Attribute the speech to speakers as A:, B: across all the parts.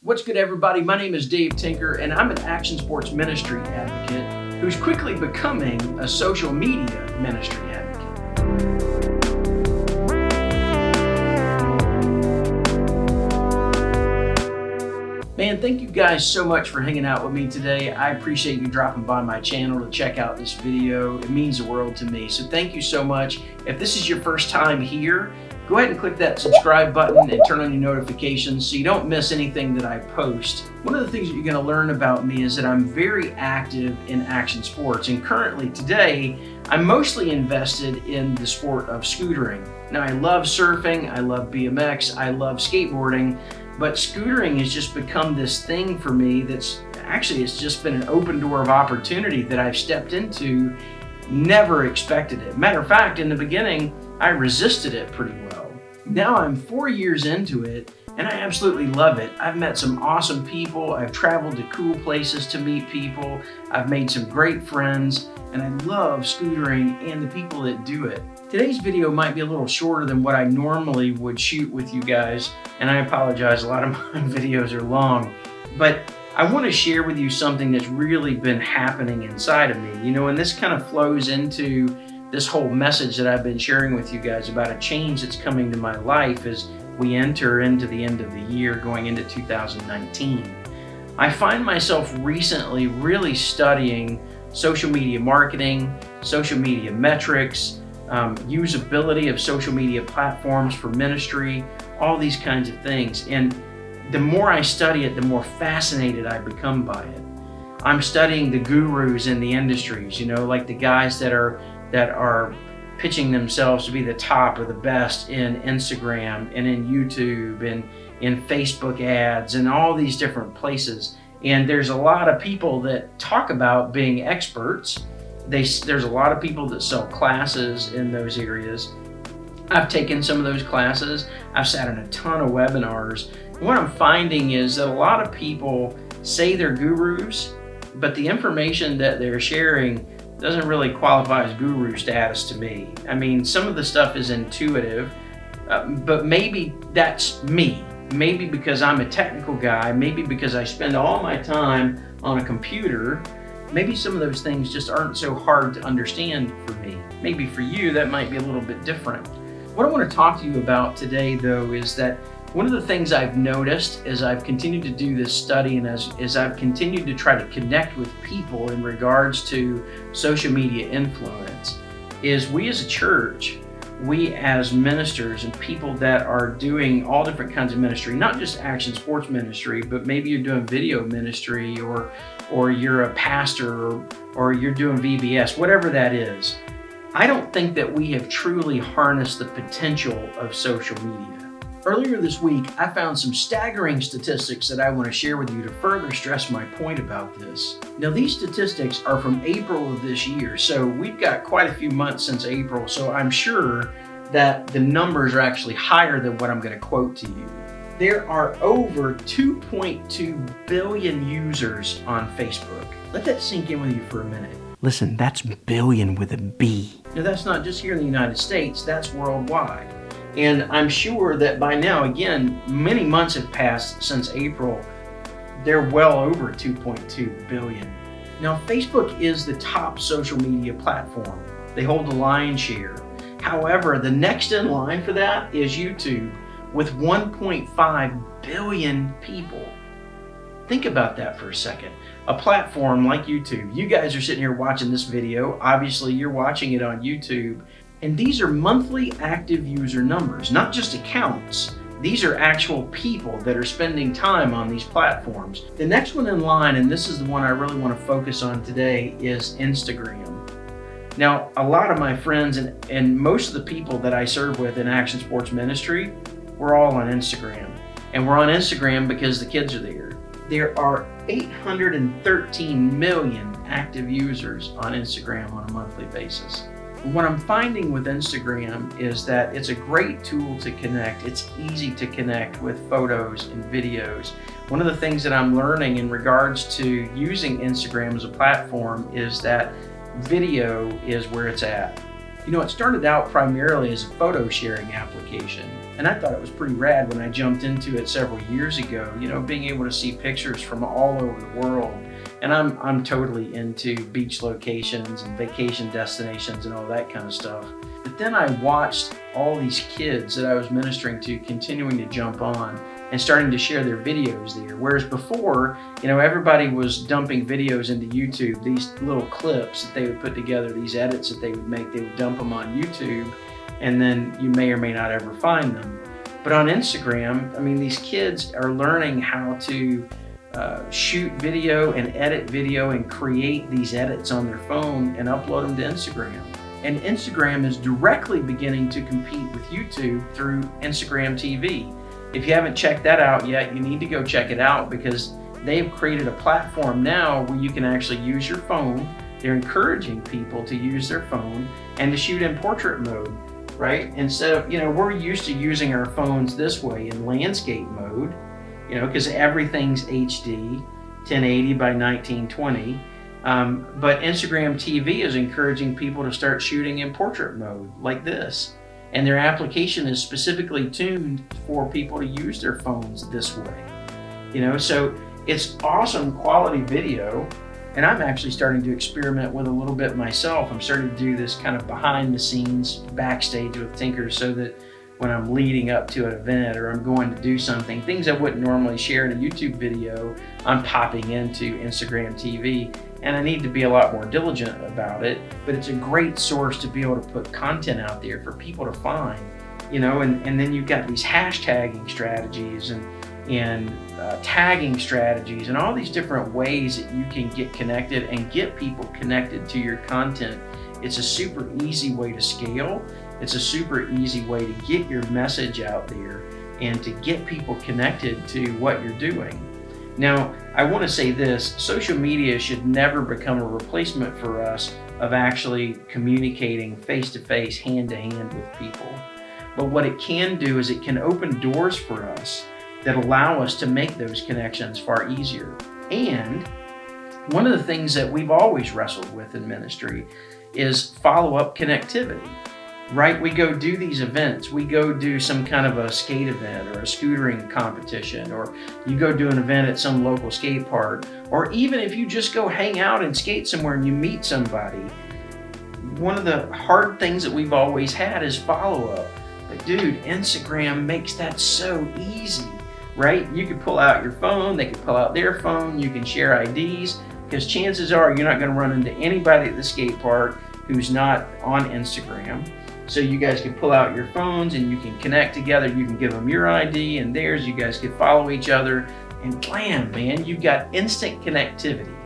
A: What's good, everybody? My name is Dave Tinker, and I'm an action sports ministry advocate who's quickly becoming a social media ministry advocate. Man, thank you guys so much for hanging out with me today. I appreciate you dropping by my channel to check out this video. It means the world to me, so thank you so much. If this is your first time here, go ahead and click that subscribe button and turn on your notifications so you don't miss anything that I post. One of the things that you're going to learn about me is that I'm very active in action sports, and currently today I'm mostly invested in the sport of scootering. Now, I love surfing, I love BMX, I love skateboarding, but scootering has just become this thing for me that's actually, it's just been an open door of opportunity that I've stepped into. Never expected it. Matter of fact, in the beginning, I resisted it pretty well. Now I'm 4 years into it, and I absolutely love it. I've met some awesome people. I've traveled to cool places to meet people. I've made some great friends, and I love scootering and the people that do it. Today's video might be a little shorter than what I normally would shoot with you guys, and I apologize, a lot of my videos are long, but I want to share with you something that's really been happening inside of me. You know, and this kind of flows into this whole message that I've been sharing with you guys about a change that's coming to my life as we enter into the end of the year, going into 2019. I find myself recently really studying social media marketing, social media metrics, usability of social media platforms for ministry, all these kinds of things. And the more I study it, the more fascinated I become by it. I'm studying the gurus in the industries, you know, like the guys that are pitching themselves to be the top or the best in Instagram and in YouTube and in Facebook ads and all these different places. And there's a lot of people that talk about being experts. There's a lot of people that sell classes in those areas. I've taken some of those classes. I've sat in a ton of webinars. What I'm finding is that a lot of people say they're gurus, but the information that they're sharing doesn't really qualify as guru status to me. I mean, some of the stuff is intuitive, but maybe that's me. Maybe because I'm a technical guy, maybe because I spend all my time on a computer, maybe some of those things just aren't so hard to understand for me. Maybe for you, that might be a little bit different. What I want to talk to you about today, though, is that one of the things I've noticed as I've continued to do this study and as I've continued to try to connect with people in regards to social media influence is we as a church, we as ministers and people that are doing all different kinds of ministry, not just action sports ministry, but maybe you're doing video ministry or you're a pastor or you're doing VBS, whatever that is. I don't think that we have truly harnessed the potential of social media. Earlier this week, I found some staggering statistics that I want to share with you to further stress my point about this. Now, these statistics are from April of this year, so we've got quite a few months since April, so I'm sure that the numbers are actually higher than what I'm going to quote to you. There are over 2.2 billion users on Facebook. Let that sink in with you for a minute. Listen, that's billion with a B. Now, that's not just here in the United States, that's worldwide. And I'm sure that by now, again, many months have passed since April. They're well over 2.2 billion. Now, Facebook is the top social media platform. They hold the lion's share. However, the next in line for that is YouTube with 1.5 billion people. Think about that for a second. A platform like YouTube. You guys are sitting here watching this video. Obviously, you're watching it on YouTube. And these are monthly active user numbers, not just accounts. These are actual people that are spending time on these platforms. The next one in line, and this is the one I really want to focus on today, is Instagram. Now, a lot of my friends and most of the people that I serve with in Action Sports Ministry, we're all on Instagram. And we're on Instagram because the kids are there. There are 813 million active users on Instagram on a monthly basis. What I'm finding with Instagram is that it's a great tool to connect. It's easy to connect with photos and videos. One of the things that I'm learning in regards to using Instagram as a platform is that video is where it's at. You know, it started out primarily as a photo sharing application, and I thought it was pretty rad when I jumped into it several years ago, you know, being able to see pictures from all over the world. And I'm totally into beach locations and vacation destinations and all that kind of stuff. But then I watched all these kids that I was ministering to continuing to jump on and starting to share their videos there. Whereas before, you know, everybody was dumping videos into YouTube, these little clips that they would put together, these edits that they would make, they would dump them on YouTube, and then you may or may not ever find them. But on Instagram, I mean, these kids are learning how to shoot video and edit video and create these edits on their phone and upload them to Instagram. And Instagram is directly beginning to compete with YouTube through Instagram TV. If you haven't checked that out yet, you need to go check it out, because they've created a platform now where you can actually use your phone. They're encouraging people to use their phone and to shoot in portrait mode, right? Instead of, you know, we're used to using our phones this way in landscape mode, you know, because everything's HD, 1080 by 1920. But Instagram TV is encouraging people to start shooting in portrait mode like this. And their application is specifically tuned for people to use their phones this way. You know, so it's awesome quality video. And I'm actually starting to experiment with a little bit myself. I'm starting to do this kind of behind the scenes backstage with Tinkers, so that when I'm leading up to an event or I'm going to do something, things I wouldn't normally share in a YouTube video, I'm popping into Instagram TV. And I need to be a lot more diligent about it, but it's a great source to be able to put content out there for people to find, you know, and then you've got these hashtagging strategies and tagging strategies and all these different ways that you can get connected and get people connected to your content. It's a super easy way to scale. It's a super easy way to get your message out there and to get people connected to what you're doing. Now, I want to say this, social media should never become a replacement for us of actually communicating face-to-face, hand-to-hand with people. But what it can do is it can open doors for us that allow us to make those connections far easier. And one of the things that we've always wrestled with in ministry is follow-up connectivity. Right? We go do these events. We go do some kind of a skate event or a scootering competition, or you go do an event at some local skate park, or even if you just go hang out and skate somewhere and you meet somebody. One of the hard things that we've always had is follow-up. But dude, Instagram makes that so easy, right? You can pull out your phone, they can pull out their phone, you can share IDs, because chances are you're not going to run into anybody at the skate park who's not on Instagram. So you guys can pull out your phones and you can connect together. You can give them your ID and theirs. You guys can follow each other, and blam, man, you've got instant connectivity.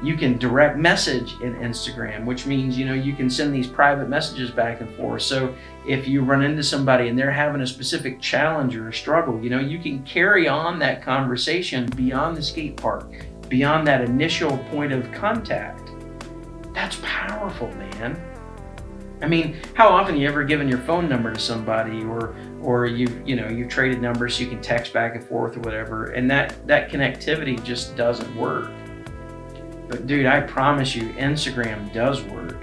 A: You can direct message in Instagram, which means, you know, you can send these private messages back and forth. So if you run into somebody and they're having a specific challenge or a struggle, you know, you can carry on that conversation beyond the skate park, beyond that initial point of contact. That's powerful, man. I mean, how often have you ever given your phone number to somebody, or you've traded numbers so you can text back and forth or whatever, and that connectivity just doesn't work. But dude, I promise you, Instagram does work.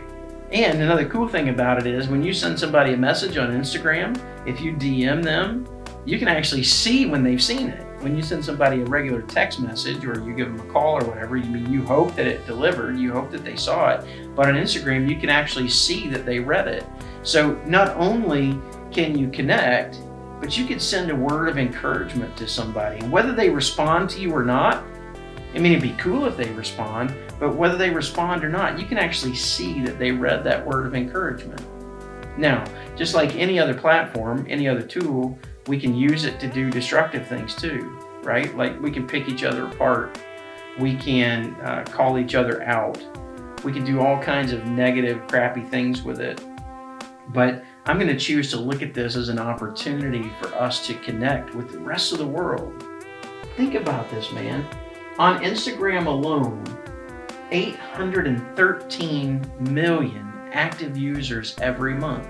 A: And another cool thing about it is when you send somebody a message on Instagram, if you DM them, you can actually see when they've seen it. When you send somebody a regular text message or you give them a call or whatever, you hope that it delivered, you hope that they saw it. But on Instagram, you can actually see that they read it. So not only can you connect, but you could send a word of encouragement to somebody. And whether they respond to you or not, I mean, it'd be cool if they respond, but whether they respond or not, you can actually see that they read that word of encouragement. Now, just like any other platform, any other tool, we can use it to do destructive things too, right? Like we can pick each other apart. We can call each other out. We can do all kinds of negative, crappy things with it. But I'm going to choose to look at this as an opportunity for us to connect with the rest of the world. Think about this, man. On Instagram alone, 813 million active users every month.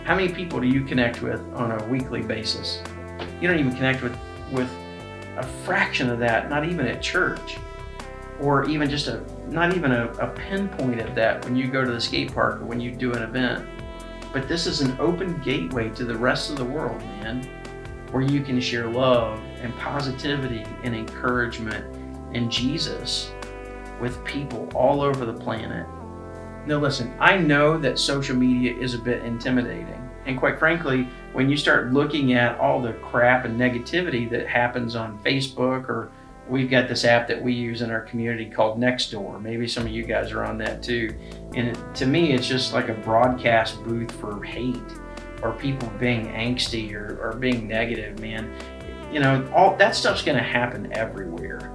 A: How many people do you connect with on a weekly basis? You don't even connect with a fraction of that, not even at church. or even just not even a pinpoint of that when you go to the skate park or when you do an event. But this is an open gateway to the rest of the world, man, where you can share love and positivity and encouragement and Jesus with people all over the planet. Now listen, I know that social media is a bit intimidating. And quite frankly, when you start looking at all the crap and negativity that happens on Facebook, or we've got this app that we use in our community called Nextdoor. Maybe some of you guys are on that too. And to me, it's just like a broadcast booth for hate or people being angsty or being negative, man. You know, all that stuff's gonna happen everywhere.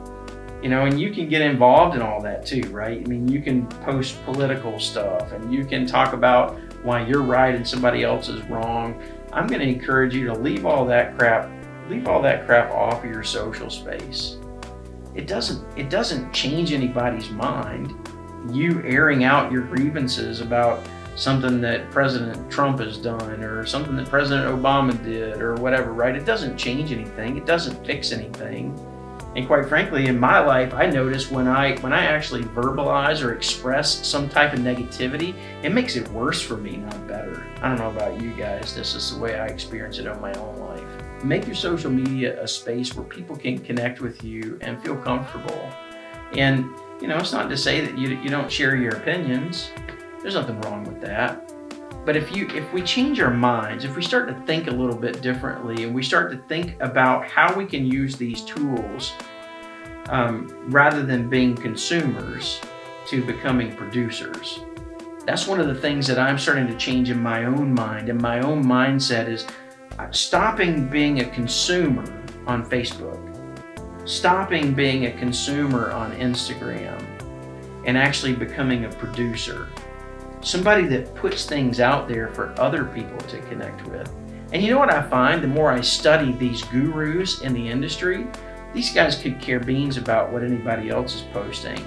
A: You know, and you can get involved in all that too, right? I mean, you can post political stuff and you can talk about why you're right and somebody else is wrong. I'm going to encourage you to leave all that crap off of your social space. It doesn't change anybody's mind. You airing out your grievances about something that President Trump has done or something that President Obama did or whatever, right? It doesn't change anything. It doesn't fix anything. And quite frankly, in my life, I notice when I actually verbalize or express some type of negativity, it makes it worse for me, not better. I don't know about you guys. This is the way I experience it in my own life. Make your social media a space where people can connect with you and feel comfortable. And, you know, it's not to say that you don't share your opinions. There's nothing wrong with that. But if we change our minds, if we start to think a little bit differently and we start to think about how we can use these tools rather than being consumers to becoming producers. That's one of the things that I'm starting to change in my own mind, and my own mindset is stopping being a consumer on Facebook, stopping being a consumer on Instagram, and actually becoming a producer. Somebody that puts things out there for other people to connect with. And you know what I find? The more I study these gurus in the industry, these guys could care beans about what anybody else is posting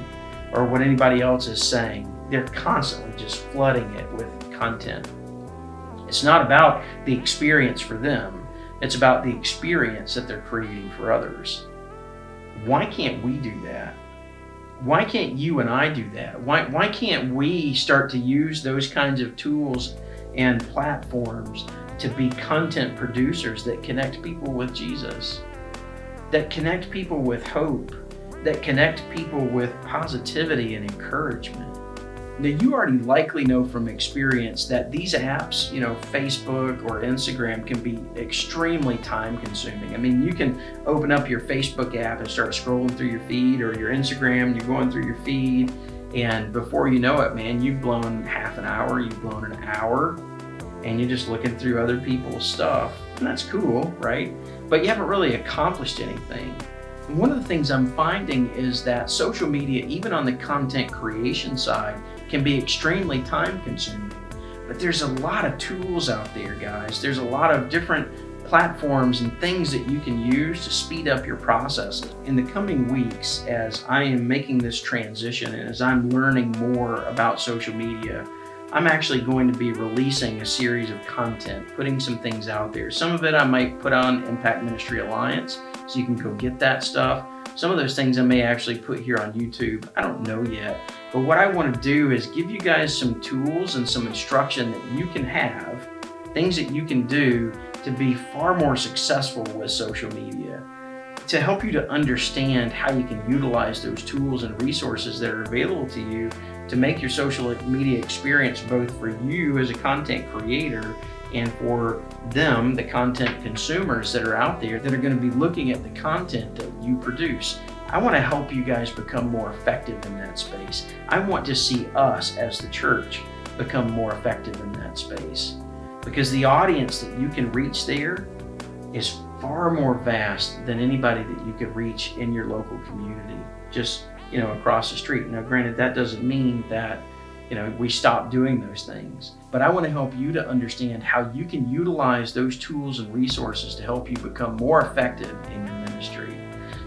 A: or what anybody else is saying. They're constantly just flooding it with content. It's not about the experience for them. It's about the experience that they're creating for others. Why can't we do that? Why can't you and I do that? Why can't we start to use those kinds of tools and platforms to be content producers that connect people with Jesus, that connect people with hope, that connect people with positivity and encouragement? Now, you already likely know from experience that these apps, you know, Facebook or Instagram, can be extremely time consuming. I mean, you can open up your Facebook app and start scrolling through your feed, or your Instagram, you're going through your feed, and before you know it, man, you've blown half an hour, you've blown an hour, and you're just looking through other people's stuff. And that's cool, right? But you haven't really accomplished anything. And one of the things I'm finding is that social media, even on the content creation side, can be extremely time consuming. But there's a lot of tools out there, guys. There's a lot of different platforms and things that you can use to speed up your processes. In the coming weeks, as I am making this transition and as I'm learning more about social media, I'm actually going to be releasing a series of content, putting some things out there. Some of it I might put on Impact Ministry Alliance, so you can go get that stuff. Some of those things I may actually put here on YouTube. I don't know yet. But what I want to do is give you guys some tools and some instruction that you can have, things that you can do to be far more successful with social media, to help you to understand how you can utilize those tools and resources that are available to you to make your social media experience both for you as a content creator and for them, the content consumers that are out there that are going to be looking at the content that you produce. I want to help you guys become more effective in that space. I want to see us as the church become more effective in that space, because the audience that you can reach there is far more vast than anybody that you could reach in your local community, just, you know, across the street. Now, granted, that doesn't mean that, you know, we stop doing those things, but I want to help you to understand how you can utilize those tools and resources to help you become more effective in your ministry.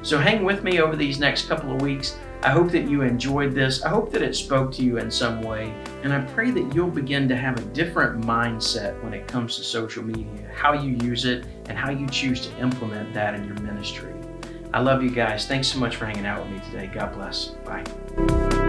A: So hang with me over these next couple of weeks. I hope that you enjoyed this. I hope that it spoke to you in some way. And I pray that you'll begin to have a different mindset when it comes to social media, how you use it, and how you choose to implement that in your ministry. I love you guys. Thanks so much for hanging out with me today. God bless. Bye.